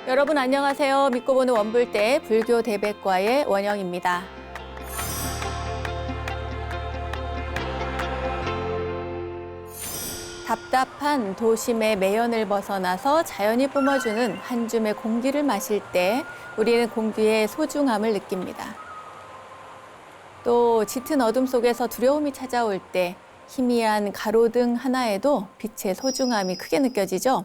여러분 안녕하세요. 믿고 보는 원불대 불교 대백과의 원영입니다. 답답한 도심의 매연을 벗어나서 자연이 뿜어주는 한 줌의 공기를 마실 때 우리는 공기의 소중함을 느낍니다. 또 짙은 어둠 속에서 두려움이 찾아올 때 희미한 가로등 하나에도 빛의 소중함이 크게 느껴지죠.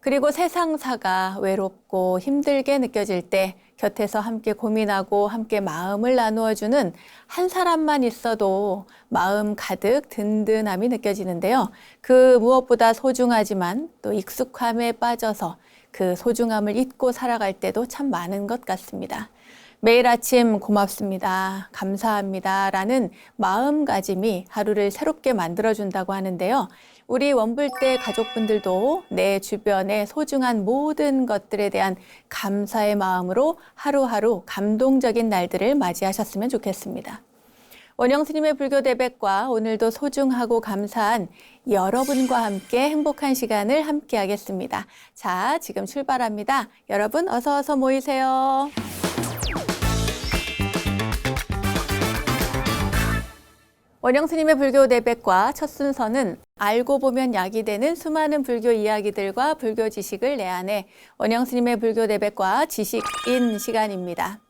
그리고 세상사가 외롭고 힘들게 느껴질 때 곁에서 함께 고민하고 함께 마음을 나누어주는 한 사람만 있어도 마음 가득 든든함이 느껴지는데요. 그 무엇보다 소중하지만 또 익숙함에 빠져서 그 소중함을 잊고 살아갈 때도 참 많은 것 같습니다. 매일 아침 고맙습니다, 감사합니다 라는 마음가짐이 하루를 새롭게 만들어준다고 하는데요. 우리 원불대 가족분들도 내 주변의 소중한 모든 것들에 대한 감사의 마음으로 하루하루 감동적인 날들을 맞이하셨으면 좋겠습니다. 원영 스님의 불교 대백과 오늘도 소중하고 감사한 여러분과 함께 행복한 시간을 함께 하겠습니다. 자, 지금 출발합니다. 여러분 어서 모이세요. 원영 스님의 불교 대백과 첫 순서는 알고 보면 약이 되는 수많은 불교 이야기들과 불교 지식을 내안해 원영 스님의 불교 대백과 지식인 시간입니다.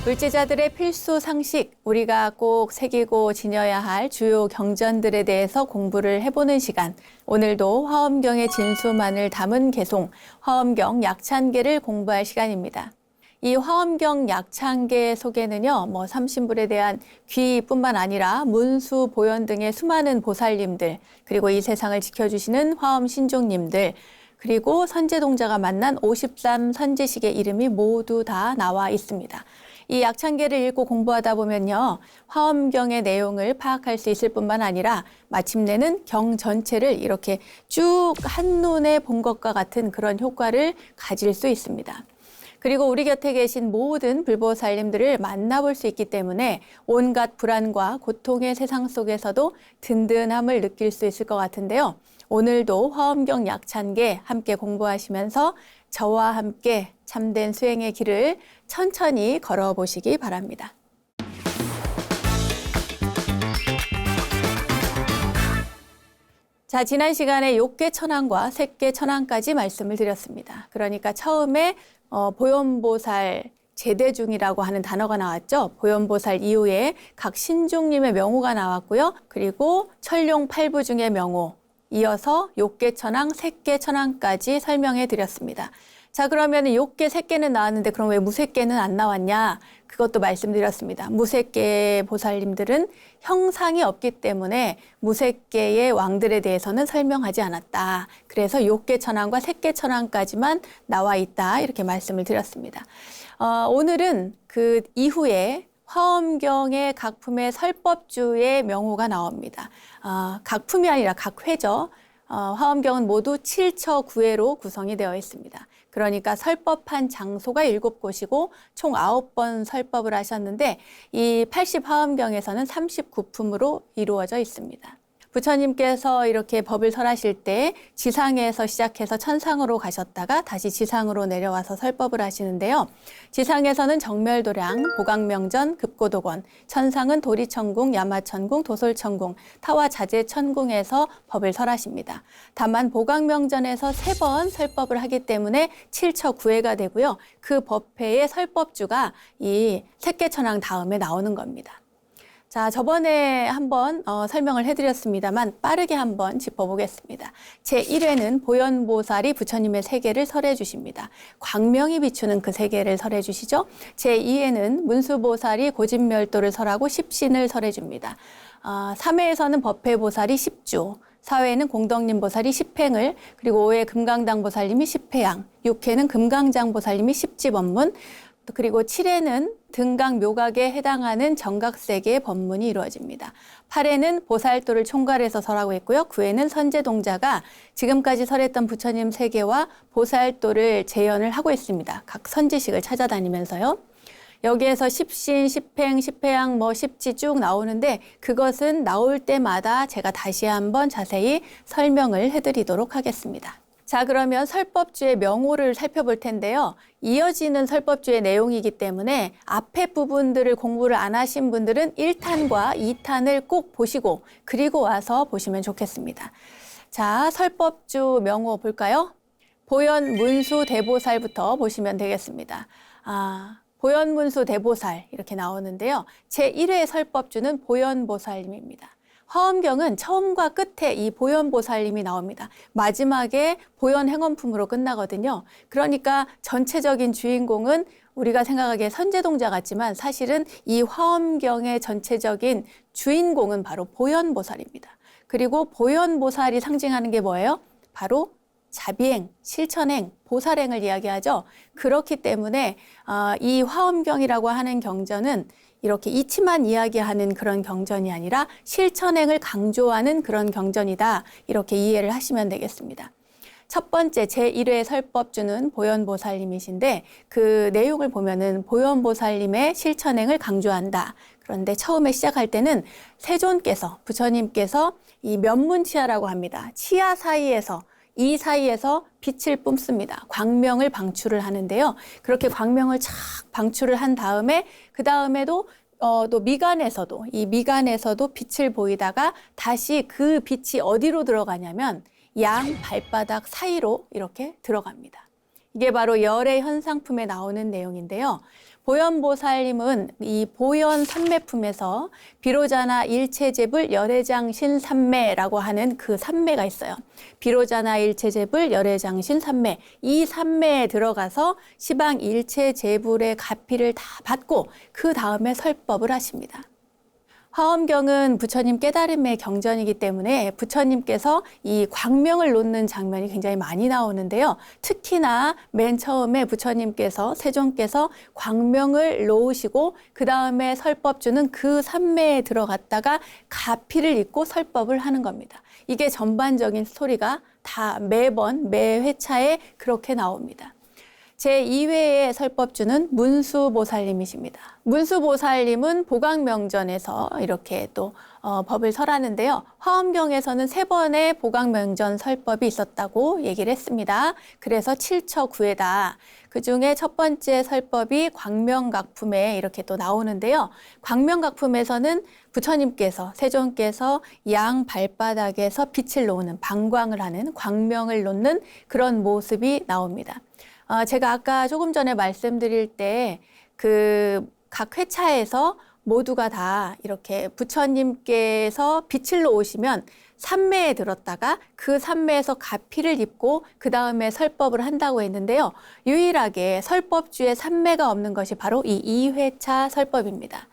불제자들의 필수 상식, 우리가 꼭 새기고 지녀야 할 주요 경전들에 대해서 공부를 해보는 시간. 오늘도 화엄경의 진수만을 담은 개송, 화엄경 약찬계를 공부할 시간입니다. 이 화엄경 약찬계 속에는요, 삼신불에 대한 귀뿐만 아니라 문수, 보현 등의 수많은 보살님들, 그리고 이 세상을 지켜주시는 화엄 신종님들, 그리고 선제동자가 만난 53선제식의 이름이 모두 다 나와 있습니다. 이 약찬계를 읽고 공부하다 보면요, 화엄경의 내용을 파악할 수 있을 뿐만 아니라 마침내는 경 전체를 이렇게 쭉 한눈에 본 것과 같은 그런 효과를 가질 수 있습니다. 그리고 우리 곁에 계신 모든 불보살님들을 만나볼 수 있기 때문에 온갖 불안과 고통의 세상 속에서도 든든함을 느낄 수 있을 것 같은데요. 오늘도 화엄경 약찬계 함께 공부하시면서 저와 함께 참된 수행의 길을 천천히 걸어보시기 바랍니다. 자, 지난 시간에 욕계천왕과 색계천왕까지 말씀을 드렸습니다. 그러니까 처음에 보현보살 제대중이라고 하는 단어가 나왔죠. 보현보살 이후에 각 신중님의 명호가 나왔고요. 그리고 천룡 8부 중의 명호, 이어서 욕계천왕, 색계천왕까지 설명해 드렸습니다. 자, 그러면 욕계, 색계는 나왔는데 그럼 왜 무색계는 안 나왔냐? 그것도 말씀드렸습니다. 무색계 보살님들은 형상이 없기 때문에 무색계의 왕들에 대해서는 설명하지 않았다. 그래서 욕계천왕과 색계천왕까지만 나와 있다. 이렇게 말씀을 드렸습니다. 오늘은 그 이후에 화엄경의 각품의 설법주의 명호가 나옵니다. 각품이 아니라 각회죠. 화엄경은 모두 7처 9회로 구성이 되어 있습니다. 그러니까 설법한 장소가 7곳이고 총 9번 설법을 하셨는데 이 80화엄경에서는 39품으로 이루어져 있습니다. 부처님께서 이렇게 법을 설하실 때 지상에서 시작해서 천상으로 가셨다가 다시 지상으로 내려와서 설법을 하시는데요. 지상에서는 정멸도량, 보각명전, 급고도권, 천상은 도리천궁, 야마천궁, 도솔천궁, 타와자재천궁에서 법을 설하십니다. 다만 보각명전에서 3번 설법을 하기 때문에 7처 9회가 되고요. 그 법회의 설법주가 이 색계천왕 다음에 나오는 겁니다. 자, 저번에 한번 설명을 해드렸습니다만 빠르게 한번 짚어보겠습니다. 제1회는 보현보살이 부처님의 세계를 설해 주십니다. 광명이 비추는 그 세계를 설해 주시죠. 제2회는 문수보살이 고진멸도를 설하고 십신을 설해 줍니다. 3회에서는 법회보살이 10주, 4회는 공덕님보살이 10행을, 그리고 5회 금강당보살님이 10회양, 6회는 금강장보살님이 10지법문, 그리고 7회는 등각 묘각에 해당하는 정각세계의 법문이 이루어집니다. 8회는 보살도를 총괄해서 설하고 있고요. 9회는 선제동자가 지금까지 설했던 부처님 세계와 보살도를 재현을 하고 있습니다. 각 선지식을 찾아다니면서요. 여기에서 십신, 십행, 십회양, 십지 쭉 나오는데 그것은 나올 때마다 제가 다시 한번 자세히 설명을 해드리도록 하겠습니다. 자, 그러면 설법주의 명호를 살펴볼 텐데요. 이어지는 설법주의 내용이기 때문에 앞에 부분들을 공부를 안 하신 분들은 1탄과 2탄을 꼭 보시고 그리고 와서 보시면 좋겠습니다. 자, 설법주 명호 볼까요? 보현, 문수, 대보살부터 보시면 되겠습니다. 보현, 문수, 대보살 이렇게 나오는데요. 제1회 설법주는 보현보살님입니다. 화엄경은 처음과 끝에 이 보현보살님이 나옵니다. 마지막에 보현행원품으로 끝나거든요. 그러니까 전체적인 주인공은 우리가 생각하기에 선제동자 같지만 사실은 이 화엄경의 전체적인 주인공은 바로 보현보살입니다. 그리고 보현보살이 상징하는 게 뭐예요? 바로 자비행, 실천행, 보살행을 이야기하죠. 그렇기 때문에 이 화엄경이라고 하는 경전은 이렇게 이치만 이야기하는 그런 경전이 아니라 실천행을 강조하는 그런 경전이다. 이렇게 이해를 하시면 되겠습니다. 첫 번째 제1회 설법주는 보현보살님이신데 그 내용을 보면은 보현보살님의 실천행을 강조한다. 그런데 처음에 시작할 때는 세존께서, 부처님께서 이 면문치하라고 합니다. 치아 사이에서 이 사이에서 빛을 뿜습니다. 광명을 방출을 하는데요. 그렇게 광명을 착 방출을 한 다음에 그 다음에도 또 미간에서도 이 미간에서도 빛을 보이다가 다시 그 빛이 어디로 들어가냐면 양 발바닥 사이로 이렇게 들어갑니다. 이게 바로 열의 현상품에 나오는 내용인데요. 보현보살님은 이 보현 삼매품에서 비로자나 일체제불 열애장신 삼매라고 하는 그 삼매가 있어요. 비로자나 일체제불 열애장신 삼매. 이 삼매에 들어가서 시방 일체제불의 가피를 다 받고 그 다음에 설법을 하십니다. 화엄경은 부처님 깨달음의 경전이기 때문에 부처님께서 이 광명을 놓는 장면이 굉장히 많이 나오는데요. 특히나 맨 처음에 부처님께서, 세존께서 광명을 놓으시고 그 다음에 설법주는 그 삼매에 들어갔다가 가피를 입고 설법을 하는 겁니다. 이게 전반적인 스토리가 다 매번, 매 회차에 그렇게 나옵니다. 제2회의 설법주는 문수보살님이십니다. 문수보살님은 보강명전에서 이렇게 또 법을 설하는데요. 화엄경에서는 3번의 보강명전 설법이 있었다고 얘기를 했습니다. 그래서 7처9회다. 그중에 첫 번째 설법이 광명각품에 이렇게 또 나오는데요. 광명각품에서는 부처님께서, 세존께서 양 발바닥에서 빛을 놓는, 방광을 하는, 광명을 놓는 그런 모습이 나옵니다. 제가 아까 조금 전에 말씀드릴 때 각 회차에서 모두가 다 이렇게 부처님께서 빛을 놓으시면 삼매에 들었다가 그 삼매에서 가피를 입고 그 다음에 설법을 한다고 했는데요. 유일하게 설법주에 삼매가 없는 것이 바로 이 2회차 설법입니다.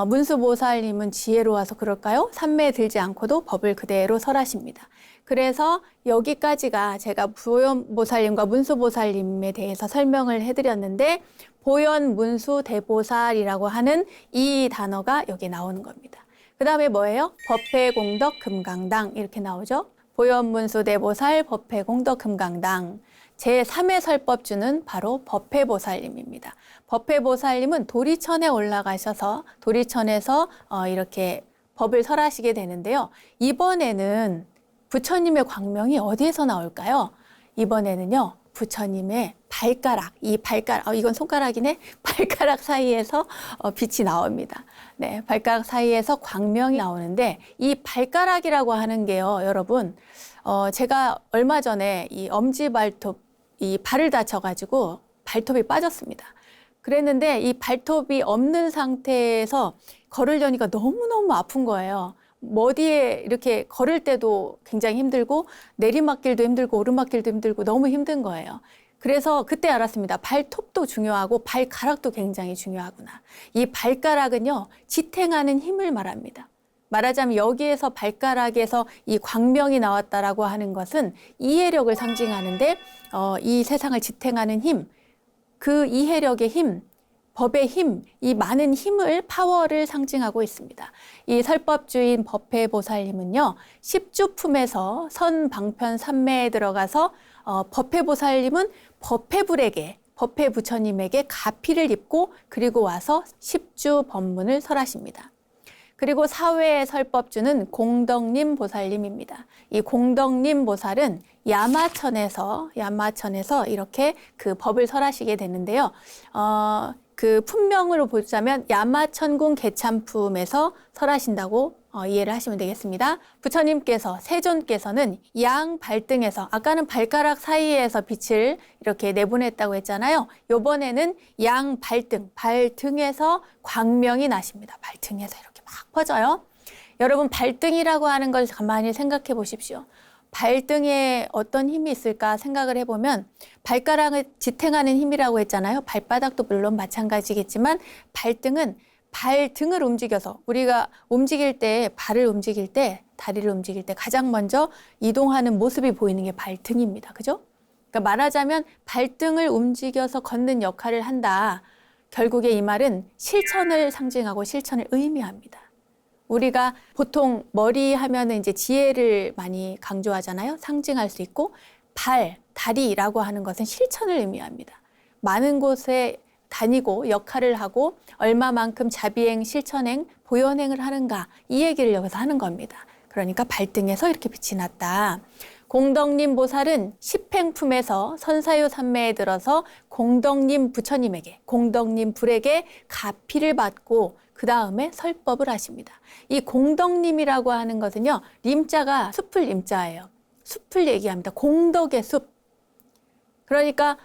문수보살님은 지혜로워서 그럴까요? 삼매에 들지 않고도 법을 그대로 설하십니다. 그래서 여기까지가 제가 보현보살님과 문수보살님에 대해서 설명을 해드렸는데 보현, 문수, 대보살이라고 하는 이 단어가 여기 나오는 겁니다. 그 다음에 뭐예요? 법회, 공덕, 금강당 이렇게 나오죠. 보현, 문수, 대보살, 법회, 공덕, 금강당. 제3회 설법주는 바로 법회보살님입니다. 법회보살님은 도리천에 올라가셔서 도리천에서 이렇게 법을 설하시게 되는데요. 이번에는 부처님의 광명이 어디에서 나올까요? 이번에는요. 부처님의 발가락, 이건 손가락이네? 발가락 사이에서 빛이 나옵니다. 네, 발가락 사이에서 광명이 나오는데 이 발가락이라고 하는 게요, 여러분, 제가 얼마 전에 이 엄지발톱, 이 발을 다쳐가지고 발톱이 빠졌습니다. 그랬는데 이 발톱이 없는 상태에서 걸으려니까 너무너무 아픈 거예요. 어디에 이렇게 걸을 때도 굉장히 힘들고 내리막길도 힘들고 오르막길도 힘들고 너무 힘든 거예요. 그래서 그때 알았습니다. 발톱도 중요하고 발가락도 굉장히 중요하구나. 이 발가락은요, 지탱하는 힘을 말합니다. 말하자면 여기에서 발가락에서 이 광명이 나왔다라고 하는 것은 이해력을 상징하는데 이 세상을 지탱하는 힘, 그 이해력의 힘, 법의 힘, 이 많은 힘을, 파워를 상징하고 있습니다. 이 설법주인 법회보살님은요, 십주품에서 선방편 삼매에 들어가서 법회보살님은 법회불에게 법회 부처님에게 가피를 입고 그리고 와서 십주 법문을 설하십니다. 그리고 사회의 설법주는 공덕님 보살님입니다. 이 공덕님 보살은 야마천에서 이렇게 그 법을 설하시게 되는데요. 그 품명으로 보자면 야마천궁 개참품에서 설하신다고 이해를 하시면 되겠습니다. 부처님께서 세존께서는 양 발등에서 아까는 발가락 사이에서 빛을 이렇게 내보냈다고 했잖아요. 이번에는 양 발등에서 광명이 나십니다. 발등에서 이렇게 막 퍼져요. 여러분 발등이라고 하는 걸 가만히 생각해 보십시오. 발등에 어떤 힘이 있을까 생각을 해보면 발가락을 지탱하는 힘이라고 했잖아요. 발바닥도 물론 마찬가지겠지만 발등은 발등을 움직여서 우리가 움직일 때 발을 움직일 때 다리를 움직일 때 가장 먼저 이동하는 모습이 보이는 게 발등입니다. 그죠? 그러니까 말하자면 발등을 움직여서 걷는 역할을 한다. 결국에 이 말은 실천을 상징하고 실천을 의미합니다. 우리가 보통 머리 하면은 이제 지혜를 많이 강조하잖아요. 상징할 수 있고 다리라고 하는 것은 실천을 의미합니다. 많은 곳에 다니고 역할을 하고 얼마만큼 자비행, 실천행, 보현행을 하는가 이 얘기를 여기서 하는 겁니다. 그러니까 발등에서 이렇게 빛이 났다. 공덕님 보살은 십행품에서 선사유 삼매에 들어서 공덕님 부처님에게, 공덕님 불에게 가피를 받고 그 다음에 설법을 하십니다. 이 공덕님이라고 하는 것은요, 림자가 숲을 림자예요. 숲을 얘기합니다. 공덕의 숲. 그러니까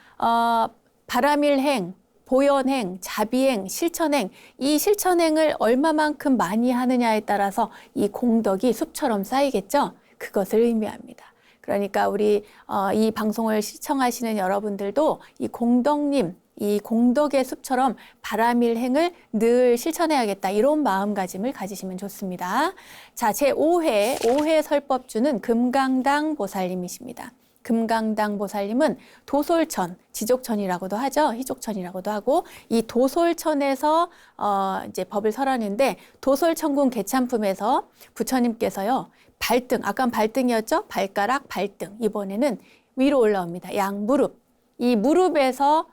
바라밀행, 보현행, 자비행, 실천행, 이 실천행을 얼마만큼 많이 하느냐에 따라서 이 공덕이 숲처럼 쌓이겠죠? 그것을 의미합니다. 그러니까 우리 이 방송을 시청하시는 여러분들도 이 공덕님, 이 공덕의 숲처럼 바라밀행을 늘 실천해야겠다. 이런 마음가짐을 가지시면 좋습니다. 자, 제5회 설법주는 금강당 보살님이십니다. 금강당 보살님은 도솔천, 지족천이라고도 하죠. 희족천이라고도 하고 이 도솔천에서 이제 법을 설하는데 도솔천궁 개참품에서 부처님께서요. 발등, 아까 발등이었죠? 발가락, 발등. 이번에는 위로 올라옵니다. 양무릎. 이 무릎에서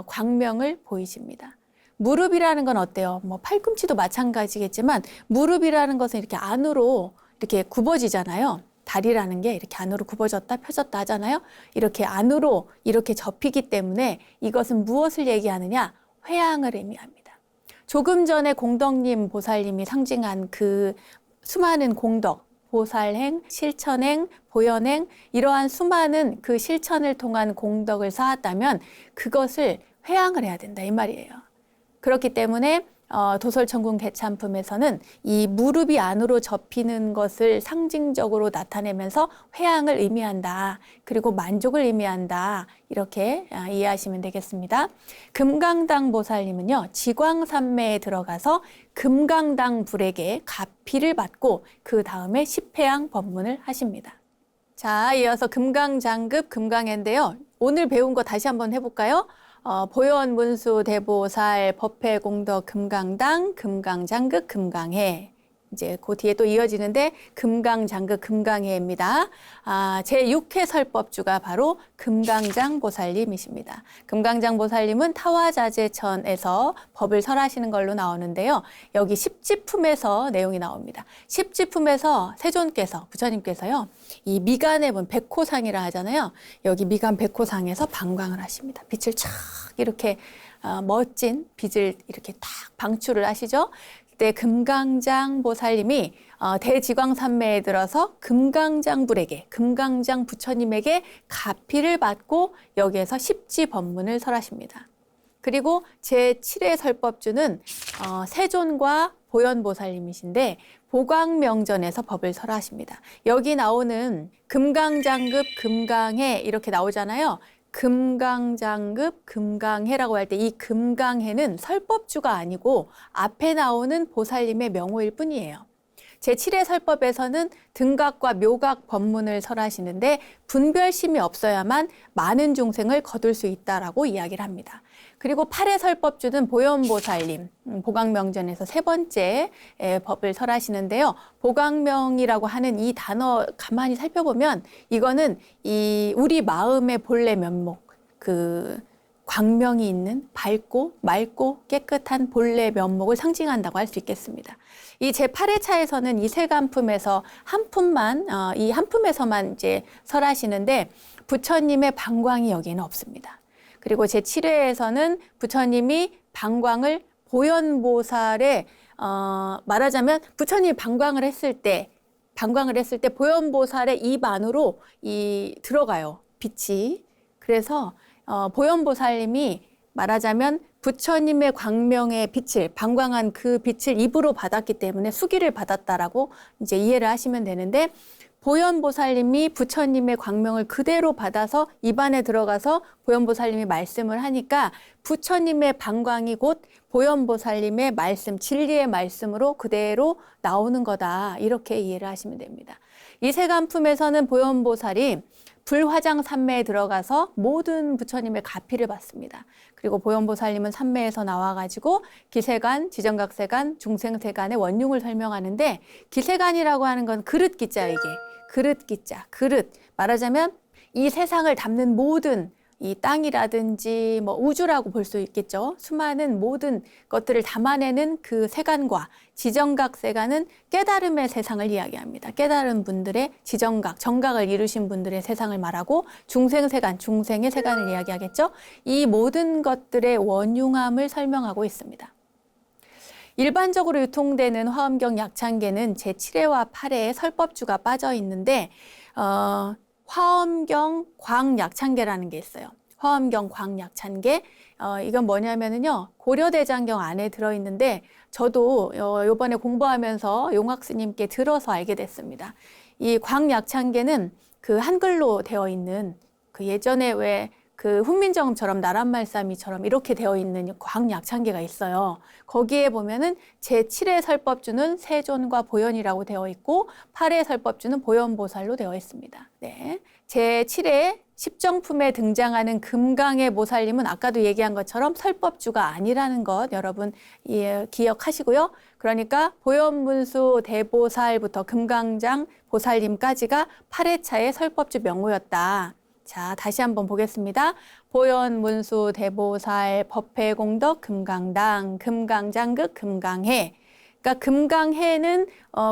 광명을 보이십니다. 무릎이라는 건 어때요? 뭐 팔꿈치도 마찬가지겠지만 무릎이라는 것은 이렇게 안으로 이렇게 굽어지잖아요. 다리라는 게 이렇게 안으로 굽어졌다 펴졌다 하잖아요. 이렇게 안으로 이렇게 접히기 때문에 이것은 무엇을 얘기하느냐? 회양을 의미합니다. 조금 전에 공덕님 보살님이 상징한 그 수많은 공덕, 보살행, 실천행, 보현행 이러한 수많은 그 실천을 통한 공덕을 쌓았다면 그것을 회양을 해야 된다 이 말이에요. 그렇기 때문에 도솔천궁 개참품에서는 이 무릎이 안으로 접히는 것을 상징적으로 나타내면서 회양을 의미한다. 그리고 만족을 의미한다. 이렇게 이해하시면 되겠습니다. 금강당 보살님은요. 지광산매에 들어가서 금강당 불에게 가피를 받고 그 다음에 십회양 법문을 하십니다. 자, 이어서 금강장급 금강해인데요. 오늘 배운 거 다시 한번 해볼까요? 보현 문수 대보살 법회 공덕 금강당 금강장극 금강해 이제 그 뒤에 또 이어지는데 금강장극 금강해입니다. 제6회 설법주가 바로 금강장 보살님이십니다. 금강장 보살님은 타화자재천에서 법을 설하시는 걸로 나오는데요. 여기 십지품에서 내용이 나옵니다. 십지품에서 세존께서 부처님께서요. 이 미간의 문 백호상이라 하잖아요. 여기 미간 백호상에서 방광을 하십니다. 빛을 촥 이렇게 멋진 빛을 이렇게 딱 방출을 하시죠. 그때 금강장 보살님이 대지광산매에 들어서 금강장불에게, 금강장 부처님에게 가피를 받고 여기에서 십지 법문을 설하십니다. 그리고 제7회 설법주는 세존과 보현보살님이신데 보광명전에서 법을 설하십니다. 여기 나오는 금강장급, 금강해 이렇게 나오잖아요. 금강장급, 금강해라고 할 때 이 금강해는 설법주가 아니고 앞에 나오는 보살님의 명호일 뿐이에요. 제7회 설법에서는 등각과 묘각 법문을 설하시는데 분별심이 없어야만 많은 중생을 거둘 수 있다라고 이야기를 합니다. 그리고 8회 설법주는 보현보살님, 보광명전에서 세 번째 법을 설하시는데요. 보광명이라고 하는 이 단어 가만히 살펴보면 이거는 우리 마음의 본래 면목, 광명이 있는 밝고 맑고 깨끗한 본래 면목을 상징한다고 할 수 있겠습니다. 이 제8회차에서는 이 세 간품에서 한 품만, 이 한 품에서만 이제 설하시는데 부처님의 방광이 여기에는 없습니다. 그리고 제7회에서는 부처님이 방광을 보현보살의 말하자면 부처님이 방광을 했을 때 보현보살의 입 안으로 들어가요. 빛이. 그래서 보현보살님이 말하자면 부처님의 광명의 빛을 방광한 그 빛을 입으로 받았기 때문에 수기를 받았다라고 이제 이해를 하시면 되는데 보현보살님이 부처님의 광명을 그대로 받아서 입 안에 들어가서 보현보살님이 말씀을 하니까 부처님의 방광이 곧 보현보살님의 말씀, 진리의 말씀으로 그대로 나오는 거다. 이렇게 이해를 하시면 됩니다. 이 세간품에서는 보현보살이 불화장 삼매에 들어가서 모든 부처님의 가피를 받습니다. 그리고 보현보살님은 삼매에서 나와가지고 기세간, 지정각세간, 중생세간의 원흉을 설명하는데 기세간이라고 하는 건 그릇 기자 이게. 그릇 기자, 그릇. 말하자면 이 세상을 담는 모든 이 땅이라든지 뭐 우주라고 볼 수 있겠죠. 수많은 모든 것들을 담아내는 그 세간과 지정각 세간은 깨달음의 세상을 이야기합니다. 깨달은 분들의 지정각, 정각을 이루신 분들의 세상을 말하고 중생 세간, 중생의 세간을 이야기하겠죠. 이 모든 것들의 원흉함을 설명하고 있습니다. 일반적으로 유통되는 화엄경 약창계는 제7회와 8회에 설법주가 빠져 있는데 화엄경 광약창계라는 게 있어요. 화엄경 광약창계. 이건 뭐냐면은요. 고려대장경 안에 들어있는데 저도 요번에 공부하면서 용학 스님께 들어서 알게 됐습니다. 이 광약창계는 그 한글로 되어 있는 그 예전에 왜 그 훈민정음처럼 나란말싸미처럼 이렇게 되어 있는 광약창계가 있어요. 거기에 보면은 제7회 설법주는 세존과 보현이라고 되어 있고 8회 설법주는 보현보살로 되어 있습니다. 네. 제7회 십정품에 등장하는 금강의 보살님은 아까도 얘기한 것처럼 설법주가 아니라는 것 여러분 기억하시고요. 그러니까 보현문수 대보살부터 금강장 보살님까지가 8회차의 설법주 명호였다. 자, 다시 한번 보겠습니다. 보현, 문수, 대보살, 법회공덕, 금강당, 금강장극, 금강해. 그러니까 금강해는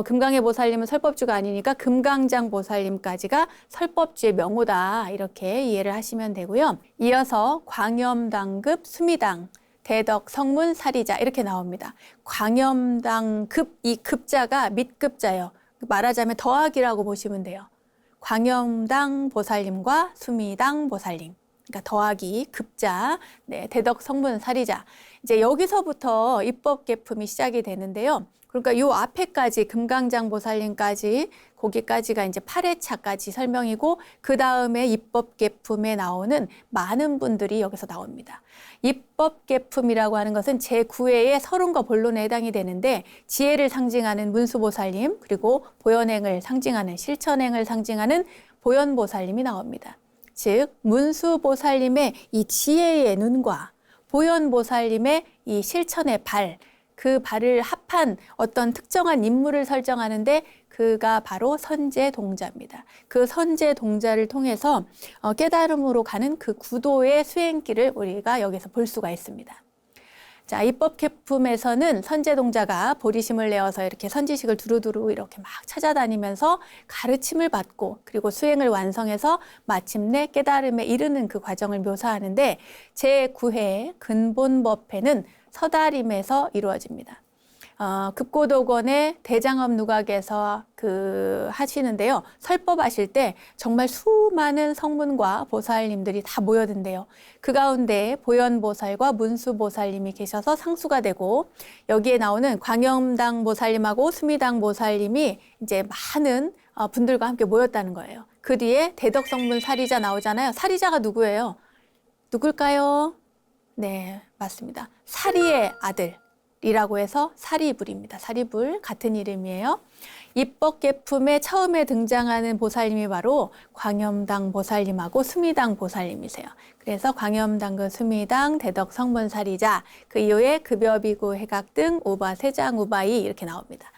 금강해 보살님은 설법주가 아니니까 금강장 보살님까지가 설법주의 명호다. 이렇게 이해를 하시면 되고요. 이어서 광염당급, 수미당, 대덕, 성문, 사리자 이렇게 나옵니다. 광염당급, 이 급자가 밑급자예요. 말하자면 더하기라고 보시면 돼요. 광염당 보살님과 수미당 보살님. 그러니까 더하기, 급자, 네, 대덕, 성문, 사리자. 이제 여기서부터 입법계품이 시작이 되는데요. 그러니까 요 앞에까지 금강장 보살님까지 거기까지가 이제 8회차까지 설명이고 그 다음에 입법계품에 나오는 많은 분들이 여기서 나옵니다. 입법계품이라고 하는 것은 제9회의 서론과 본론에 해당이 되는데 지혜를 상징하는 문수보살님 그리고 보현행을 상징하는 실천행을 상징하는 보현보살님이 나옵니다. 즉 문수보살님의 이 지혜의 눈과 보현보살님의 이 실천의 발, 그 발을 합한 어떤 특정한 인물을 설정하는데 그가 바로 선제동자입니다. 그 선제동자를 통해서 깨달음으로 가는 그 구도의 수행길을 우리가 여기서 볼 수가 있습니다. 자, 입법계품에서는 선제동자가 보리심을 내어서 이렇게 선지식을 두루두루 이렇게 막 찾아다니면서 가르침을 받고 그리고 수행을 완성해서 마침내 깨달음에 이르는 그 과정을 묘사하는데 제9회 근본법회는 서다림에서 이루어집니다. 급고도건의 대장업 누각에서 하시는데요. 설법하실 때 정말 수많은 성문과 보살님들이 다 모여든대요. 그 가운데 보현보살과 문수보살님이 계셔서 상수가 되고 여기에 나오는 광염당 보살님하고 수미당 보살님이 이제 많은 분들과 함께 모였다는 거예요. 그 뒤에 대덕성문 사리자 나오잖아요. 사리자가 누구예요? 누굴까요? 네, 맞습니다. 사리의 아들이라고 해서 사리불입니다. 사리불 같은 이름이에요. 입법계품에 처음에 등장하는 보살님이 바로 광염당 보살님하고 수미당 보살님이세요. 그래서 광염당, 수미당, 대덕, 성문, 사리자, 그 이후에 급여비구, 해각등, 우바, 세장, 우바이 이렇게 나옵니다.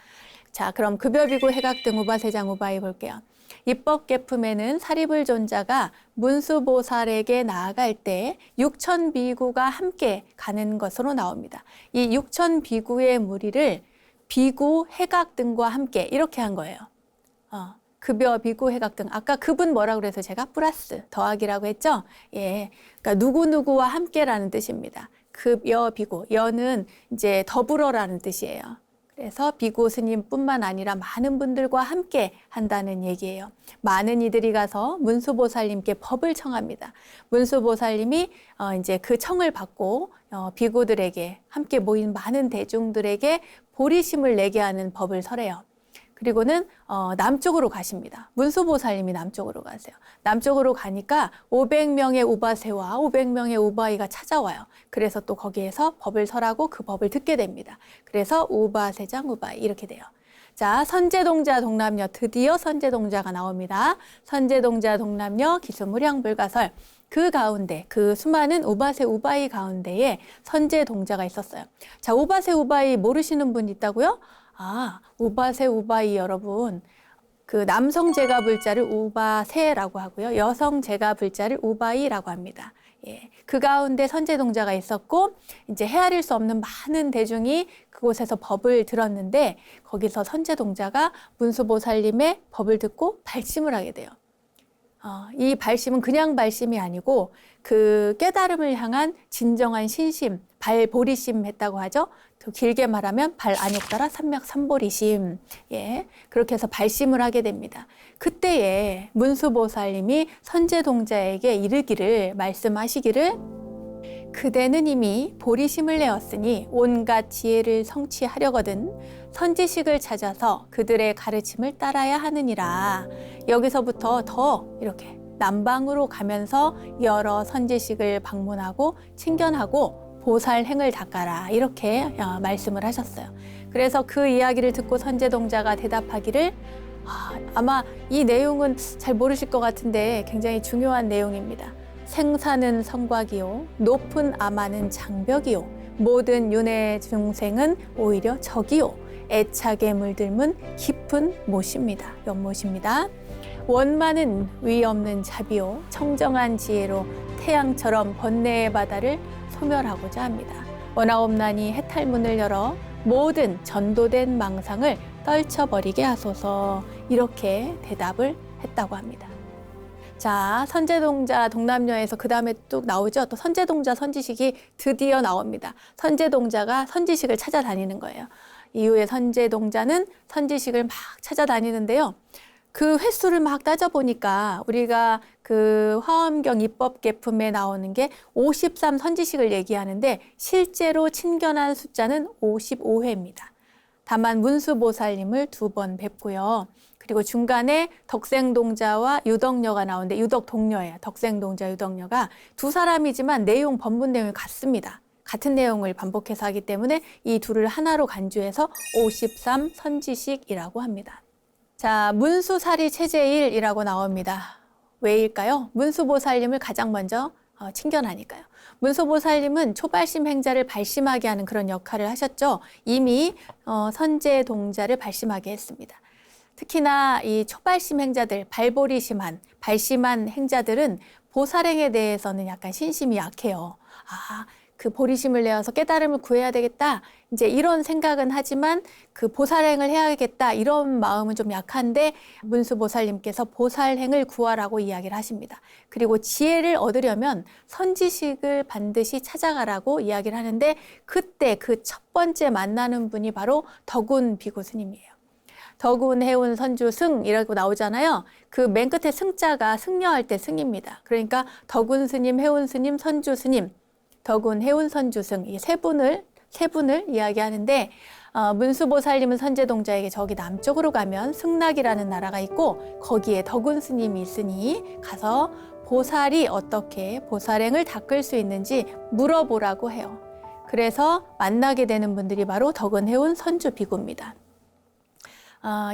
자, 그럼 급여비구, 해각등, 우바, 세장, 우바이 볼게요. 입법계품에는 사리불존자가 문수보살에게 나아갈 때 육천비구가 함께 가는 것으로 나옵니다. 이 육천비구의 무리를 비구, 해각 등과 함께 이렇게 한 거예요. 급여, 비구, 해각 등. 아까 급은 뭐라고 그래서 제가 플러스, 더하기라고 했죠? 예. 그러니까 누구누구와 함께라는 뜻입니다. 급여, 비구. 여는 이제 더불어라는 뜻이에요. 그래서 비구 스님뿐만 아니라 많은 분들과 함께 한다는 얘기예요. 많은 이들이 가서 문수보살님께 법을 청합니다. 문수보살님이 이제 그 청을 받고 비구들에게 함께 모인 많은 대중들에게 보리심을 내게 하는 법을 설해요. 그리고는 남쪽으로 가십니다. 문수보살님이 남쪽으로 가세요. 남쪽으로 가니까 500명의 우바세와 500명의 우바이가 찾아와요. 그래서 또 거기에서 법을 설하고 그 법을 듣게 됩니다. 그래서 우바세장 우바이 이렇게 돼요. 자, 선제동자 동남녀, 드디어 선제동자가 나옵니다. 선제동자 동남녀 기수무량불가설. 그 가운데, 그 수많은 우바세 우바이 가운데에 선제동자가 있었어요. 자, 우바세 우바이 모르시는 분 있다고요? 우바세 우바이 여러분, 그 남성 제가 불자를 우바세라고 하고요. 여성 제가 불자를 우바이라고 합니다. 예. 그 가운데 선제동자가 있었고, 이제 헤아릴 수 없는 많은 대중이 그곳에서 법을 들었는데, 거기서 선제동자가 문수보살님의 법을 듣고 발심을 하게 돼요. 이 발심은 그냥 발심이 아니고 그 깨달음을 향한 진정한 신심, 발보리심 했다고 하죠. 더 길게 말하면 발안욕따라 삼맥삼보리심. 예, 그렇게 해서 발심을 하게 됩니다. 그때에 문수보살님이 선제동자에게 이르기를 말씀하시기를 그대는 이미 보리심을 내었으니 온갖 지혜를 성취하려거든 선지식을 찾아서 그들의 가르침을 따라야 하느니라. 여기서부터 더 이렇게 남방으로 가면서 여러 선지식을 방문하고 친견하고 보살행을 닦아라 이렇게 말씀을 하셨어요. 그래서 그 이야기를 듣고 선제동자가 대답하기를 아마 이 내용은 잘 모르실 것 같은데 굉장히 중요한 내용입니다. 생사는 성곽이요 높은 아마는 장벽이요 모든 윤회 중생은 오히려 적이요 애착에 물들면 깊은 못입니다. 연못입니다. 원만은 위 없는 자비요 청정한 지혜로 태양처럼 번뇌의 바다를 소멸하고자 합니다. 원하옵나니 해탈문을 열어 모든 전도된 망상을 떨쳐버리게 하소서 이렇게 대답을 했다고 합니다. 자, 선제동자 동남녀에서 그 다음에 뚝 나오죠. 또 선제동자 선지식이 드디어 나옵니다. 선제동자가 선지식을 찾아다니는 거예요. 이후에 선제동자는 선지식을 막 찾아다니는데요. 그 횟수를 막 따져보니까 우리가 그 화엄경 입법계품에 나오는 게 53 선지식을 얘기하는데 실제로 친견한 숫자는 55회입니다. 다만 문수보살님을 2번 뵙고요. 그리고 중간에 덕생동자와 유덕녀가 나오는데 유덕동녀예요. 덕생동자, 유덕녀가 두 사람이지만 내용, 법문 내용이 같습니다. 같은 내용을 반복해서 하기 때문에 이 둘을 하나로 간주해서 53 선지식이라고 합니다. 자, 문수사리 체제일이라고 나옵니다. 왜일까요? 문수보살님을 가장 먼저 친견하니까요. 문수보살님은 초발심 행자를 발심하게 하는 그런 역할을 하셨죠. 이미 선제동자를 발심하게 했습니다. 특히나 이 초발심 행자들, 발보리심한, 발심한 행자들은 보살행에 대해서는 약간 신심이 약해요. 그 보리심을 내어서 깨달음을 구해야 되겠다. 이제 이런 생각은 하지만 그 보살행을 해야겠다. 이런 마음은 좀 약한데 문수보살님께서 보살행을 구하라고 이야기를 하십니다. 그리고 지혜를 얻으려면 선지식을 반드시 찾아가라고 이야기를 하는데 그때 그 첫 번째 만나는 분이 바로 덕운 비구 스님이에요. 덕운, 해운, 선주, 승 이라고 나오잖아요. 그 맨 끝에 승자가 승려할 때 승입니다. 그러니까 덕운 스님, 해운 스님, 선주 스님, 덕운, 해운, 선주, 승 이 세 분을 이야기하는데 문수보살님은 선제동자에게 저기 남쪽으로 가면 승락이라는 나라가 있고 거기에 덕운 스님이 있으니 가서 보살이 어떻게 보살행을 닦을 수 있는지 물어보라고 해요. 그래서 만나게 되는 분들이 바로 덕운, 해운, 선주, 비구입니다.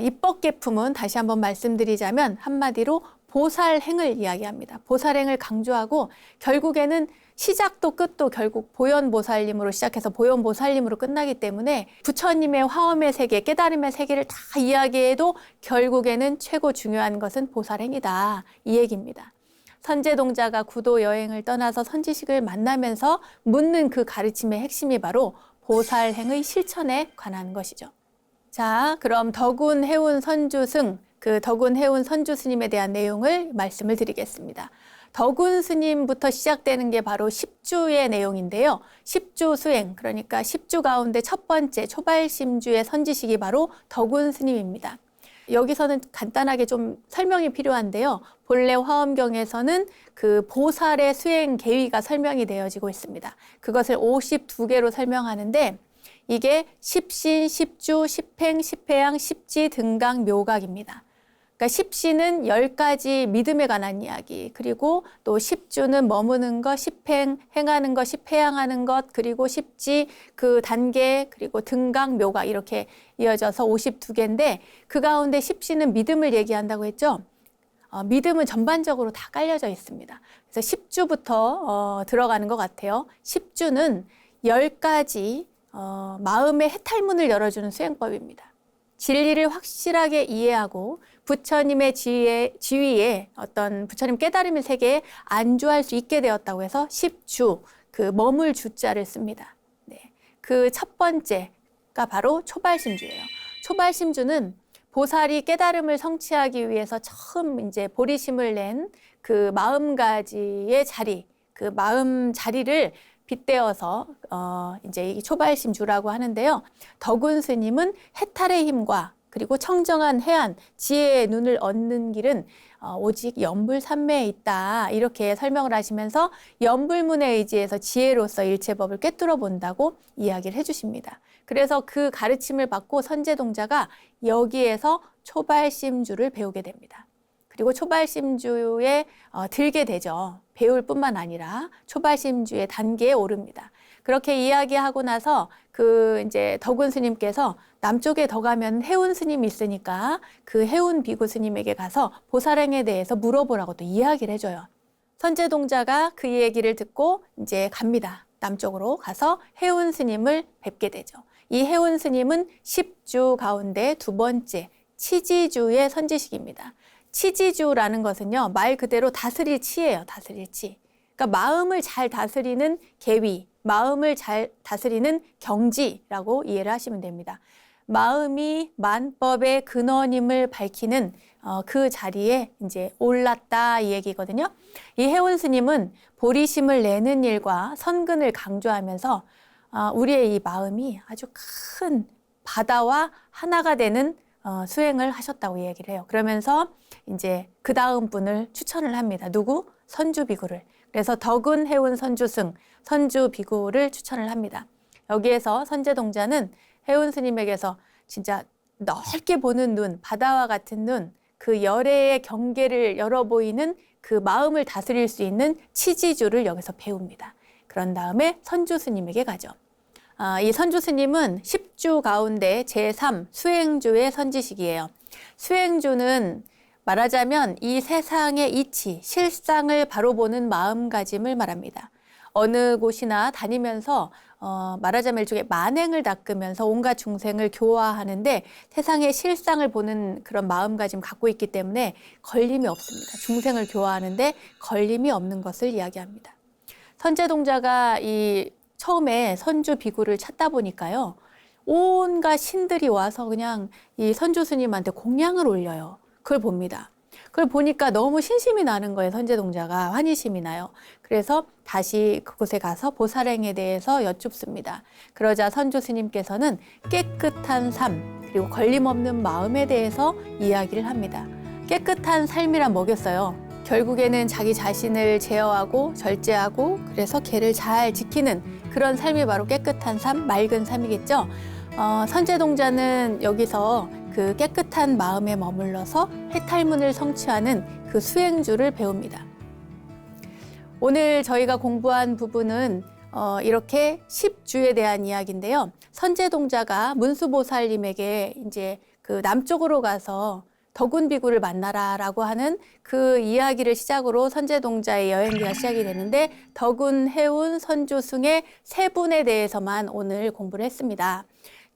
입법계품은 다시 한번 말씀드리자면 한마디로 보살행을 이야기합니다. 보살행을 강조하고 결국에는 시작도 끝도 결국 보현보살님으로 시작해서 보현보살님으로 끝나기 때문에 부처님의 화엄의 세계, 깨달음의 세계를 다 이야기해도 결국에는 최고 중요한 것은 보살행이다. 이 얘기입니다. 선제동자가 구도 여행을 떠나서 선지식을 만나면서 묻는 그 가르침의 핵심이 바로 보살행의 실천에 관한 것이죠. 자, 그럼 덕운 해운 선주승, 그 덕운 해운 선주 스님에 대한 내용을 말씀을 드리겠습니다. 덕운 스님부터 시작되는 게 바로 10주의 내용인데요. 10주 수행, 그러니까 10주 가운데 첫 번째 초발심주의 선지식이 바로 덕운 스님입니다. 여기서는 간단하게 좀 설명이 필요한데요. 본래 화엄경에서는 그 보살의 수행 계위가 설명이 되어지고 있습니다. 그것을 52개로 설명하는데 이게 십신, 십주, 십행, 십회양, 십지, 등강, 묘각입니다. 그러니까 십신은 10가지 믿음에 관한 이야기, 그리고 또 십주는 머무는 것, 십행, 행하는 것, 십회양하는 것, 그리고 십지, 그 단계, 그리고 등강, 묘각 이렇게 이어져서 52개인데 그 가운데 십신은 믿음을 얘기한다고 했죠. 믿음은 전반적으로 다 깔려져 있습니다. 그래서 십주부터 들어가는 것 같아요. 십주는 10가지 마음의 해탈문을 열어주는 수행법입니다. 진리를 확실하게 이해하고 부처님의 지위에 어떤 부처님 깨달음의 세계에 안주할 수 있게 되었다고 해서 십주, 그 머물 주자를 씁니다. 네. 그 첫 번째가 바로 초발심주예요. 초발심주는 보살이 깨달음을 성취하기 위해서 처음 이제 보리심을 낸 그 마음가지의 자리, 그 마음 자리를 빗대어서 이제 이 초발심주라고 하는데요. 덕운 스님은 해탈의 힘과 그리고 청정한 해안, 지혜의 눈을 얻는 길은 오직 연불삼매에 있다. 이렇게 설명을 하시면서 연불문에 의지해서 지혜로서 일체법을 꿰뚫어 본다고 이야기를 해주십니다. 그래서 그 가르침을 받고 선제동자가 여기에서 초발심주를 배우게 됩니다. 그리고 초발심주에 들게 되죠. 배울 뿐만 아니라 초발심주의 단계에 오릅니다. 그렇게 이야기하고 나서 그 이제 덕운 스님께서 남쪽에 더 가면 해운 스님이 있으니까 그 해운 비구 스님에게 가서 보살행에 대해서 물어보라고 또 이야기를 해줘요. 선제동자가 그 얘기를 듣고 이제 갑니다. 남쪽으로 가서 해운 스님을 뵙게 되죠. 이 해운 스님은 10주 가운데 두 번째 치지주의 선지식입니다. 치지주라는 것은요, 말 그대로 다스릴 치예요. 다스릴 치. 그러니까 마음을 잘 다스리는 계위, 마음을 잘 다스리는 경지라고 이해를 하시면 됩니다. 마음이 만법의 근원임을 밝히는 그 자리에 이제 올랐다 이 얘기거든요. 이 해운 스님은 보리심을 내는 일과 선근을 강조하면서 우리의 이 마음이 아주 큰 바다와 하나가 되는 수행을 하셨다고 얘기를 해요. 그러면서 이제 그 다음 분을 추천을 합니다. 누구? 선주 비구를. 그래서 덕운 해운 선주승, 선주 비구를 추천을 합니다. 여기에서 선제동자는 해운 스님에게서 진짜 넓게 보는 눈, 바다와 같은 눈, 그 열애의 경계를 열어 보이는 그 마음을 다스릴 수 있는 치지주를 여기서 배웁니다. 그런 다음에 선주 스님에게 가죠. 이 선주 스님은 10주 가운데 제3 수행주의 선지식이에요. 수행주는 말하자면 이 세상의 이치, 실상을 바로 보는 마음가짐을 말합니다. 어느 곳이나 다니면서 말하자면 일종의 만행을 닦으면서 온갖 중생을 교화하는데 세상의 실상을 보는 그런 마음가짐 갖고 있기 때문에 걸림이 없습니다. 중생을 교화하는데 걸림이 없는 것을 이야기합니다. 선제동자가 이 처음에 선주 비구를 찾다 보니까요, 온갖 신들이 와서 그냥 이 선주 스님한테 공양을 올려요. 그걸 봅니다. 그걸 보니까 너무 신심이 나는 거예요. 선제동자가 환희심이 나요. 그래서 다시 그곳에 가서 보살행에 대해서 여쭙습니다. 그러자 선주 스님께서는 깨끗한 삶 그리고 걸림없는 마음에 대해서 이야기를 합니다. 깨끗한 삶이란 뭐겠어요? 결국에는 자기 자신을 제어하고 절제하고 그래서 걔를 잘 지키는 그런 삶이 바로 깨끗한 삶, 맑은 삶이겠죠. 선제동자는 여기서 그 깨끗한 마음에 머물러서 해탈문을 성취하는 그 수행주를 배웁니다. 오늘 저희가 공부한 부분은 이렇게 10주에 대한 이야기인데요. 선제동자가 문수보살님에게 이제 그 남쪽으로 가서 덕운비구를 만나라라고 하는 그 이야기를 시작으로 선제동자의 여행기가 시작이 되는데 덕운, 해운, 선조승의 세 분에 대해서만 오늘 공부를 했습니다.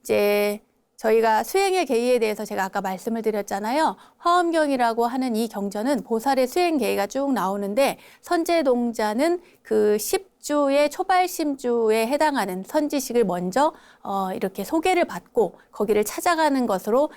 이제 저희가 수행의 계의에 대해서 제가 아까 말씀을 드렸잖아요. 화엄경이라고 하는 이 경전은 보살의 수행 계의가 쭉 나오는데 선제동자는 그 10주의 초발심주에 해당하는 선지식을 먼저 이렇게 소개를 받고 거기를 찾아가는 것으로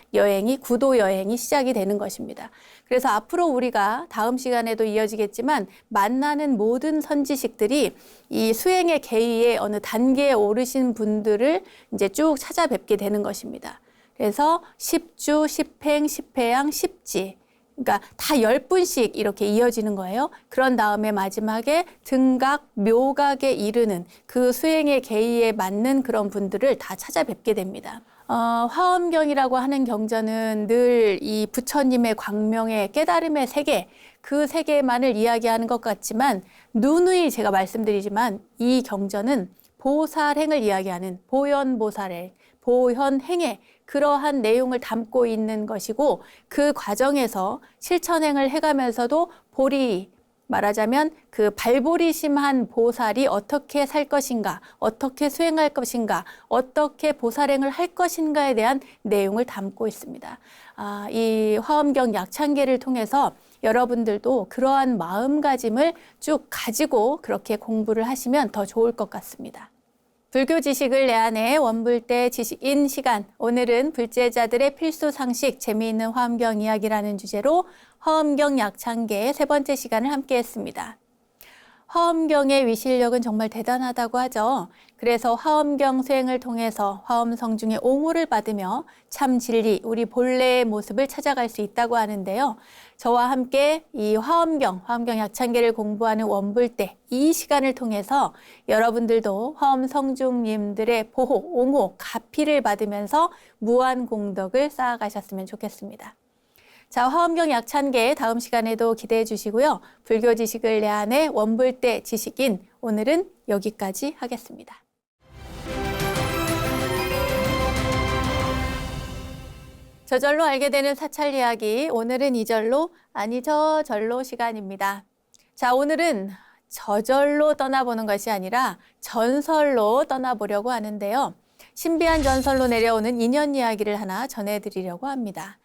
구도 여행이 시작이 되는 것입니다. 그래서 앞으로 우리가 다음 시간에도 이어지겠지만 만나는 모든 선지식들이 이 수행의 계의의 어느 단계에 오르신 분들을 이제 쭉 찾아뵙게 되는 것입니다. 그래서 10주, 10행, 10회양, 10지. 그러니까 다 10분씩 이렇게 이어지는 거예요. 그런 다음에 마지막에 등각, 묘각에 이르는 그 수행의 계의에 맞는 그런 분들을 다 찾아뵙게 됩니다. 화엄경이라고 하는 경전은 늘 이 부처님의 광명의 깨달음의 세계, 그 세계만을 이야기하는 것 같지만 누누이 제가 말씀드리지만 이 경전은 보살행을 이야기하는 보현보살의 보현행의 그러한 내용을 담고 있는 것이고 그 과정에서 실천행을 해가면서도 말하자면 그 발보리심한 보살이 어떻게 살 것인가, 어떻게 수행할 것인가, 어떻게 보살행을 할 것인가에 대한 내용을 담고 있습니다. 이 화엄경 약창계를 통해서 여러분들도 그러한 마음가짐을 쭉 가지고 그렇게 공부를 하시면 더 좋을 것 같습니다. 불교 지식을 내 안에 원불대 지식인 시간. 오늘은 불제자들의 필수 상식, 재미있는 화엄경 이야기라는 주제로 화엄경 약창계의 세 번째 시간을 함께 했습니다. 화엄경의 위실력은 정말 대단하다고 하죠. 그래서 화엄경 수행을 통해서 화엄성중의 옹호를 받으며 참 진리, 우리 본래의 모습을 찾아갈 수 있다고 하는데요. 저와 함께 이 화엄경 약창계를 공부하는 원불대 이 시간을 통해서 여러분들도 화엄성중님들의 보호, 옹호, 가피를 받으면서 무한 공덕을 쌓아가셨으면 좋겠습니다. 자, 화엄경 약창계 다음 시간에도 기대해 주시고요. 불교 지식을 내 안에 원불대 지식인 오늘은 여기까지 하겠습니다. 저절로 알게 되는 사찰 이야기, 오늘은 이절로 아니죠 절로 시간입니다. 자, 오늘은 저절로 떠나보는 것이 아니라 전설로 떠나보려고 하는데요. 신비한 전설로 내려오는 인연 이야기를 하나 전해드리려고 합니다.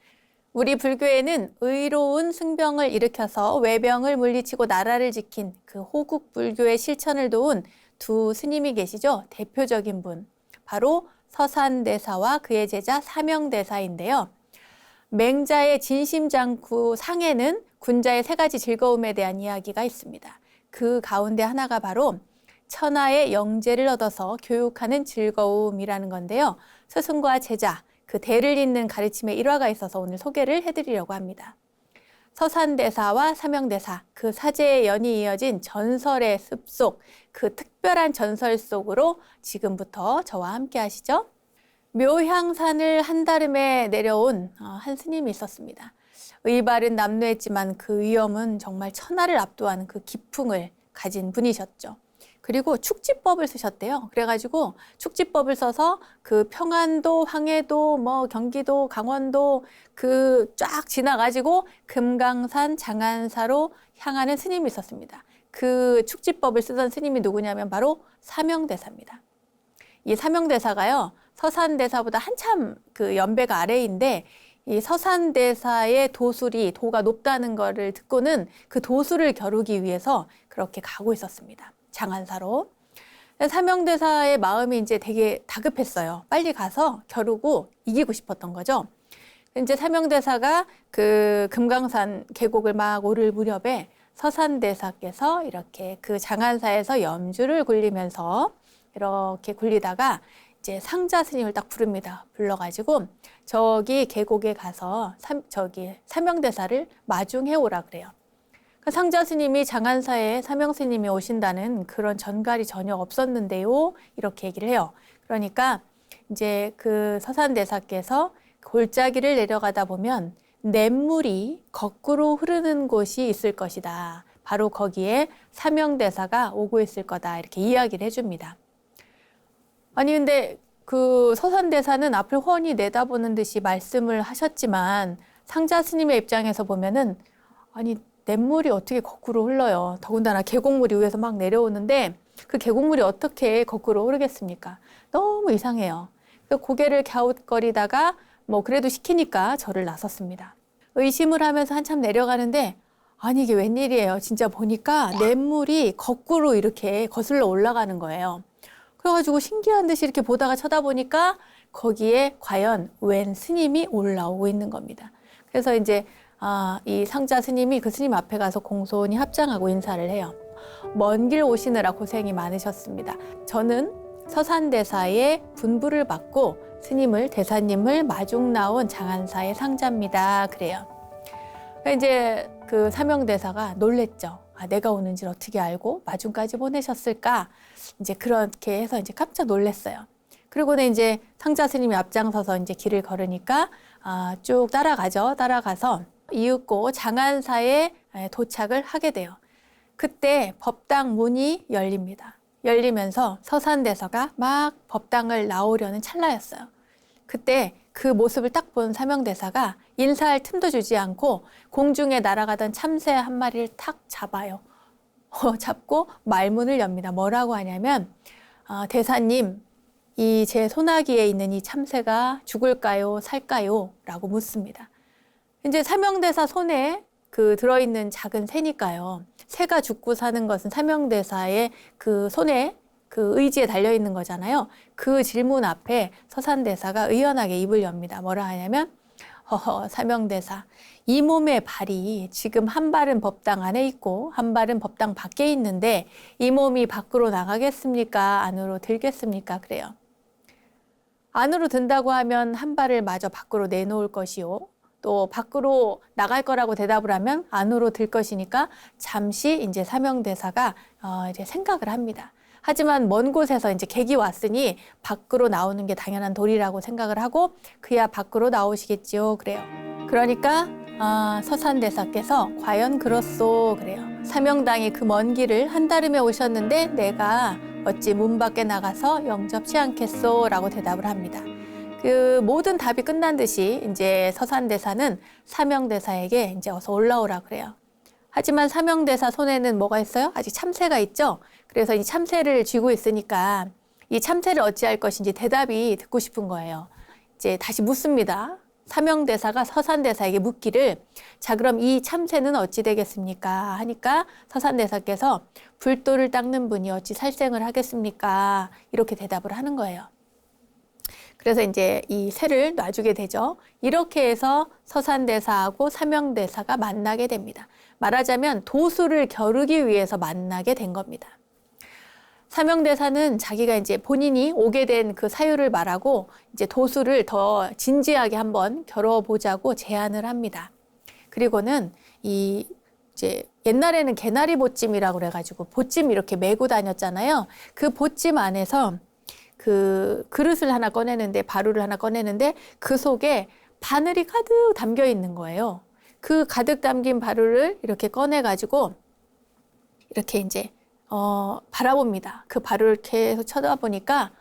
우리 불교에는 의로운 승병을 일으켜서 외병을 물리치고 나라를 지킨 그 호국 불교의 실천을 도운 두 스님이 계시죠. 대표적인 분, 바로 서산대사와 그의 제자 사명대사인데요. 맹자의 진심장구 상에는 군자의 세 가지 즐거움에 대한 이야기가 있습니다. 그 가운데 하나가 바로 천하의 영재를 얻어서 교육하는 즐거움이라는 건데요. 스승과 제자, 그 대를 잇는 가르침의 일화가 있어서 오늘 소개를 해드리려고 합니다. 서산대사와 사명대사, 그 사제의 연이 이어진 전설의 숲속, 그 특별한 전설 속으로 지금부터 저와 함께 하시죠. 묘향산을 한다름에 내려온 한 스님이 있었습니다. 의발은 남루했지만 그 위엄은 정말 천하를 압도하는 그 기풍을 가진 분이셨죠. 그리고 축지법을 쓰셨대요. 그래가지고 축지법을 써서 그 평안도, 황해도, 경기도, 강원도 그 쫙 지나가지고 금강산, 장안사로 향하는 스님이 있었습니다. 그 축지법을 쓰던 스님이 누구냐면 바로 사명대사입니다. 이 사명대사가요, 서산대사보다 한참 그 연배가 아래인데 이 서산대사의 도가 높다는 거를 듣고는 그 도수를 겨루기 위해서 그렇게 가고 있었습니다. 장안사로. 사명대사의 마음이 이제 되게 다급했어요. 빨리 가서 겨루고 이기고 싶었던 거죠. 이제 사명대사가 그 금강산 계곡을 막 오를 무렵에 서산대사께서 이렇게 그 장안사에서 염주를 굴리면서 이렇게 굴리다가 이제 상자 스님을 딱 부릅니다. 불러가지고 저기 계곡에 가서 사명대사를 마중해 오라 그래요. 상자 스님이 장안사에 사명 스님이 오신다는 그런 전갈이 전혀 없었는데요. 이렇게 얘기를 해요. 그러니까 이제 그 서산대사께서 골짜기를 내려가다 보면 냇물이 거꾸로 흐르는 곳이 있을 것이다. 바로 거기에 사명대사가 오고 있을 거다. 이렇게 이야기를 해줍니다. 아니 근데 그 서산대사는 앞을 훤히 내다보는 듯이 말씀을 하셨지만 상자 스님의 입장에서 보면은 아니 냇물이 어떻게 거꾸로 흘러요. 더군다나 계곡물이 위에서 막 내려오는데 그 계곡물이 어떻게 거꾸로 흐르겠습니까? 너무 이상해요. 그 고개를 갸웃거리다가 뭐 그래도 시키니까 절을 나섰습니다. 의심을 하면서 한참 내려가는데 아니 이게 웬일이에요. 진짜 보니까 냇물이 거꾸로 이렇게 거슬러 올라가는 거예요. 그래가지고 신기한 듯이 이렇게 보다가 쳐다보니까 거기에 과연 웬 스님이 올라오고 있는 겁니다. 그래서 이제 이 상자 스님이 그 스님 앞에 가서 공손히 합장하고 인사를 해요. 먼 길 오시느라 고생이 많으셨습니다. 저는 서산대사의 분부를 받고 스님을 대사님을 마중 나온 장안사의 상자입니다. 그래요. 이제 그 사명대사가 놀랬죠. 내가 오는지를 어떻게 알고 마중까지 보내셨을까? 이제 그렇게 해서 이제 깜짝 놀랐어요. 그리고는 이제 상자 스님이 앞장서서 이제 길을 걸으니까 쭉 따라가죠. 따라가서 이윽고 장안사에 도착을 하게 돼요. 그때 법당 문이 열립니다. 열리면서 서산대사가 막 법당을 나오려는 찰나였어요. 그때 그 모습을 딱 본 사명대사가 인사할 틈도 주지 않고 공중에 날아가던 참새 한 마리를 탁 잡아요. 잡고 말문을 엽니다. 뭐라고 하냐면 대사님, 이 제 소나기에 있는 이 참새가 죽을까요? 살까요? 라고 묻습니다. 이제 사명대사 손에 그 들어있는 작은 새니까요. 새가 죽고 사는 것은 사명대사의 그 손에 그 의지에 달려있는 거잖아요. 그 질문 앞에 서산대사가 의연하게 입을 엽니다. 뭐라 하냐면 사명대사, 이 몸의 발이 지금 한 발은 법당 안에 있고 한 발은 법당 밖에 있는데 이 몸이 밖으로 나가겠습니까? 안으로 들겠습니까? 그래요. 안으로 든다고 하면 한 발을 마저 밖으로 내놓을 것이요. 또 밖으로 나갈 거라고 대답을 하면 안으로 들 것이니까 잠시 이제 사명대사가 이제 생각을 합니다. 하지만 먼 곳에서 이제 객이 왔으니 밖으로 나오는 게 당연한 도리라고 생각을 하고 그야 밖으로 나오시겠지요. 그래요. 그러니까 서산대사께서 과연 그렇소. 그래요. 사명당이 그 먼 길을 한달음에 오셨는데 내가 어찌 문 밖에 나가서 영접치 않겠소. 라고 대답을 합니다. 그 모든 답이 끝난 듯이 이제 서산대사는 사명대사에게 이제 어서 올라오라 그래요. 하지만 사명대사 손에는 뭐가 있어요? 아직 참새가 있죠? 그래서 이 참새를 쥐고 있으니까 이 참새를 어찌할 것인지 대답이 듣고 싶은 거예요. 이제 다시 묻습니다. 사명대사가 서산대사에게 묻기를 자 그럼 이 참새는 어찌 되겠습니까? 하니까 서산대사께서 불도를 닦는 분이 어찌 살생을 하겠습니까? 이렇게 대답을 하는 거예요. 그래서 이제 이 새를 놔주게 되죠. 이렇게 해서 서산대사하고 사명대사가 만나게 됩니다. 말하자면 도수를 겨루기 위해서 만나게 된 겁니다. 사명대사는 자기가 이제 본인이 오게 된 그 사유를 말하고 이제 도수를 더 진지하게 한번 겨뤄보자고 제안을 합니다. 그리고는 이제 옛날에는 개나리 보찜이라고 그래가지고 보찜 이렇게 메고 다녔잖아요. 그 보찜 안에서 그 그릇을 하나 꺼내는데 바루를 하나 꺼내는데 그 속에 바늘이 가득 담겨 있는 거예요. 그 가득 담긴 바루를 이렇게 꺼내가지고 이렇게 이제 바라봅니다. 그 바루를 계속 쳐다보니까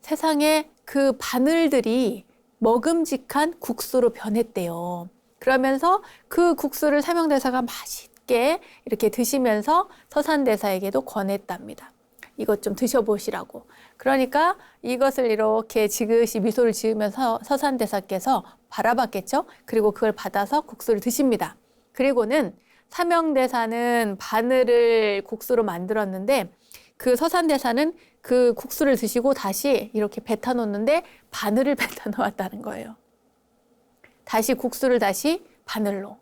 세상에 그 바늘들이 먹음직한 국수로 변했대요. 그러면서 그 국수를 사명대사가 맛있게 이렇게 드시면서 서산대사에게도 권했답니다. 이것 좀 드셔보시라고. 그러니까 이것을 이렇게 지그시 미소를 지으면서 서산대사께서 바라봤겠죠. 그리고 그걸 받아서 국수를 드십니다. 그리고는 사명대사는 바늘을 국수로 만들었는데 그 서산대사는 그 국수를 드시고 다시 이렇게 뱉어 놓는데 바늘을 뱉어 놓았다는 거예요. 다시 국수를 다시 바늘로.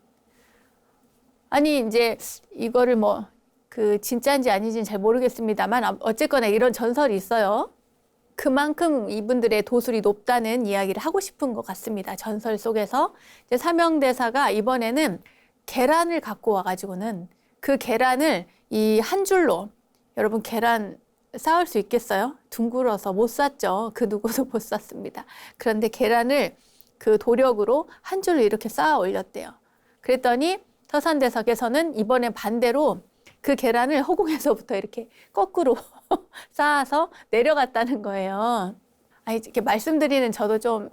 아니 이제 이거를 뭐 그 진짜인지 아닌지는 잘 모르겠습니다만 어쨌거나 이런 전설이 있어요. 그만큼 이분들의 도술이 높다는 이야기를 하고 싶은 것 같습니다. 전설 속에서 이제 사명대사가 이번에는 계란을 갖고 와가지고는 그 계란을 이 한 줄로 여러분 계란 쌓을 수 있겠어요? 둥글어서 못 쌓죠. 그 누구도 못 쌓습니다. 그런데 계란을 그 도력으로 한 줄로 이렇게 쌓아 올렸대요. 그랬더니 서산대사께서는 이번에 반대로 그 계란을 허공에서부터 이렇게 거꾸로 쌓아서 내려갔다는 거예요. 아니, 이렇게 말씀드리는 저도 좀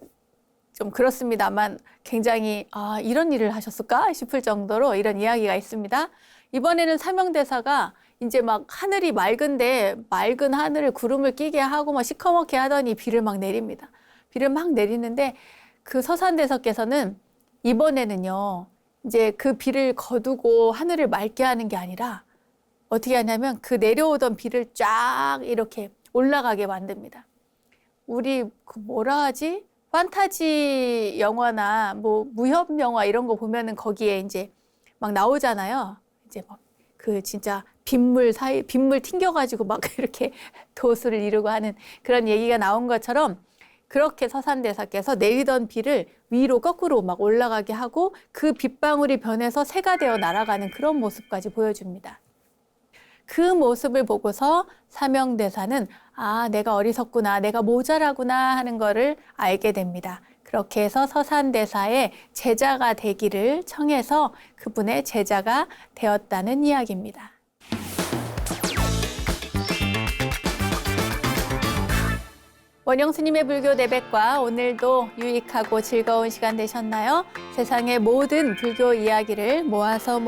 좀 그렇습니다만 굉장히 이런 일을 하셨을까 싶을 정도로 이런 이야기가 있습니다. 이번에는 사명대사가 이제 막 하늘이 맑은데 맑은 하늘을 구름을 끼게 하고 막 시커멓게 하더니 비를 막 내립니다. 비를 막 내리는데 그 서산대사께서는 이번에는요, 이제 그 비를 거두고 하늘을 맑게 하는 게 아니라 어떻게 하냐면 그 내려오던 비를 쫙 이렇게 올라가게 만듭니다. 우리 그 뭐라 하지? 판타지 영화나 뭐 무협 영화 이런 거 보면은 거기에 이제 막 나오잖아요. 이제 막 그 진짜 빗물 튕겨가지고 막 이렇게 도수를 이루고 하는 그런 얘기가 나온 것처럼 그렇게 서산대사께서 내리던 비를 위로 거꾸로 막 올라가게 하고 그 빗방울이 변해서 새가 되어 날아가는 그런 모습까지 보여줍니다. 그 모습을 보고서 사명대사는 내가 어리석구나, 내가 모자라구나 하는 거를 알게 됩니다. 그렇게 해서 서산대사의 제자가 되기를 청해서 그분의 제자가 되었다는 이야기입니다. 원영스님의 불교 내백과 오늘도 유익하고 즐거운 시간 되셨나요? 세상의 모든 불교 이야기를 모아서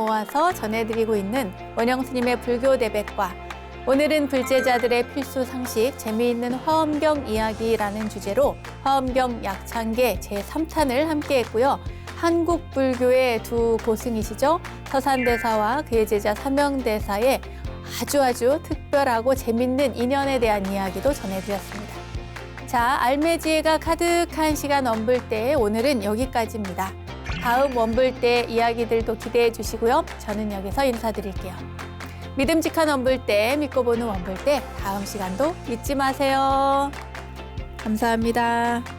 전해드리고 있는 원영스님의 불교 내백과 오늘은 불제자들의 필수 상식, 재미있는 화엄경 이야기라는 주제로 화엄경 약창계 제3탄을 함께했고요. 한국 불교의 두 고승이시죠. 서산대사와 그의 제자 사명대사의 아주 특별하고 재밌는 인연에 대한 이야기도 전해드렸습니다. 자, 알매지혜가 가득한 시간 원불대 오늘은 여기까지입니다. 다음 원불대 이야기들도 기대해 주시고요. 저는 여기서 인사드릴게요. 믿음직한 원불대, 믿고 보는 원불대, 다음 시간도 잊지 마세요. 감사합니다.